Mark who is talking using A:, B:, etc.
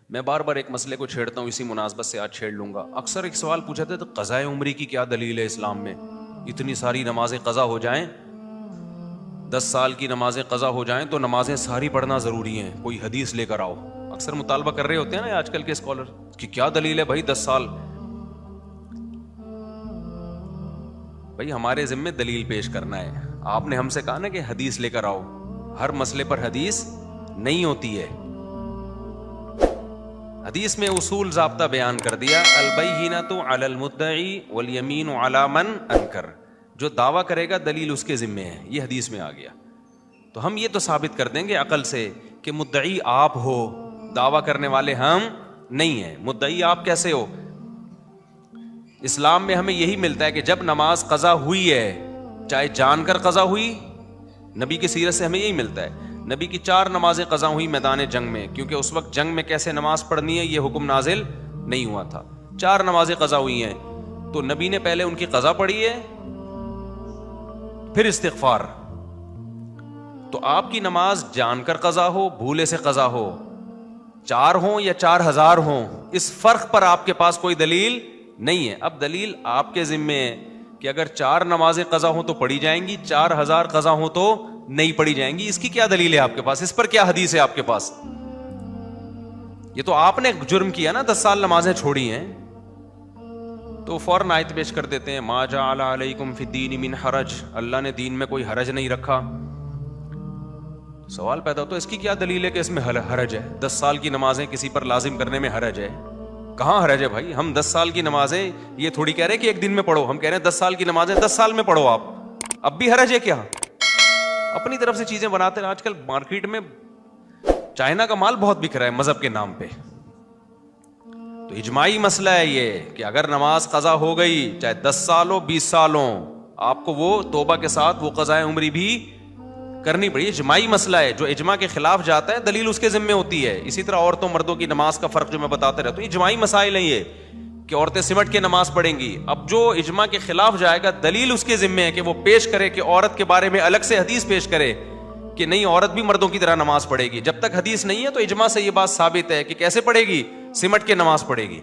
A: میں بار بار ایک مسئلے کو چھیڑتا ہوں، اسی مناسبت سے آج چھیڑ لوں گا. اکثر ایک سوال پوچھا تھا، تو قضاء عمری کی کیا دلیل ہے اسلام میں؟ اتنی ساری نمازیں قضا ہو جائیں، 10 سال کی نمازیں قضا ہو جائیں تو نمازیں ساری پڑھنا ضروری ہیں، کوئی حدیث لے کر آؤ. اکثر مطالبہ کر رہے ہوتے ہیں نا آج کل کے اسکالر کہ کیا دلیل ہے بھائی 10 سال. بھائی ہمارے ذمے دلیل پیش کرنا ہے. آپ نے ہم سے کہا نا کہ حدیث لے کر آؤ. ہر مسئلے پر حدیث نہیں ہوتی ہے. حدیث میں اصول ضابطہ بیان کر دیا، البینۃ علی المدعی والیمین علی من انکر. جو دعویٰ کرے گا دلیل اس کے ذمے ہے، یہ حدیث میں آ گیا. تو ہم یہ تو ثابت کر دیں گے عقل سے کہ مدعی آپ ہو، دعویٰ کرنے والے ہم نہیں ہیں. مدعی آپ کیسے ہو؟ اسلام میں ہمیں یہی ملتا ہے کہ جب نماز قضا ہوئی ہے، چاہے جان کر قضا ہوئی، نبی کی سیرت سے ہمیں یہی ملتا ہے. نبی کی 4 نمازیں قضا ہوئی میدان جنگ میں، کیونکہ اس وقت جنگ میں کیسے نماز پڑھنی ہے یہ حکم نازل نہیں ہوا تھا. 4 نمازیں قضا ہوئی ہیں تو نبی نے پہلے ان کی قضا پڑھی ہے، پھر استغفار. تو آپ کی نماز جان کر قضا ہو، بھولے سے قضا ہو، 4 ہوں یا 4000 ہوں، اس فرق پر آپ کے پاس کوئی دلیل نہیں ہے. اب دلیل آپ کے ذمے ہے کہ اگر 4 نمازیں قضا ہوں تو پڑھی جائیں گی، 4000 قضا ہوں تو نہیں پڑھی جائیں گی. اس کی کیا دلیل ہے آپ کے پاس؟ اس پر کیا حدیث ہے آپ کے پاس؟ یہ تو آپ نے جرم کیا نا، 10 سال نمازیں چھوڑی ہیں تو فوراً آیت پیش کر دیتے ہیں ما جعل علیکم فی الدین من حرج، اللہ نے دین میں کوئی حرج نہیں رکھا. سوال پیدا ہوتا ہے اس کی کیا دلیل ہے کہ اس میں حرج ہے؟ 10 سال کی نمازیں کسی پر لازم کرنے میں حرج ہے؟ کہاں حرج ہے بھائی؟ ہم 10 سال کی نمازیں یہ تھوڑی کہہ رہے کہ ایک دن میں پڑھو، ہم کہہ رہے ہیں 10 سال کی نمازیں 10 سال میں پڑھو. آپ اب بھی حرج ہے کیا؟ اپنی طرف سے چیزیں بناتے ہیں. آج کل مارکیٹ میں چائنا کا مال بہت بک رہا ہے مذہب کے نام پہ. تو اجماعی مسئلہ ہے یہ کہ اگر نماز قضا ہو گئی، چاہے 10 سال ہو 20 سال ہو، آپ کو وہ توبہ کے ساتھ وہ قضاء عمری بھی کرنی پڑی. اجماعی مسئلہ ہے، جو اجماع کے خلاف جاتا ہے دلیل اس کے ذمے ہوتی ہے. اسی طرح عورتوں مردوں کی نماز کا فرق جو میں بتاتے رہتا ہوں، اجماعی مسائل ہیں یہ کہ عورتیں سمٹ کے نماز پڑھیں گی. اب جو اجماع کے خلاف جائے گا دلیل اس کے ذمے ہے کہ وہ پیش کرے کہ عورت کے بارے میں الگ سے حدیث پیش کرے کہ نہیں عورت بھی مردوں کی طرح نماز پڑھے گی. جب تک حدیث نہیں ہے تو اجماع سے یہ بات ثابت ہے کہ کیسے پڑھے گی؟ سمٹ کے نماز پڑھے گی.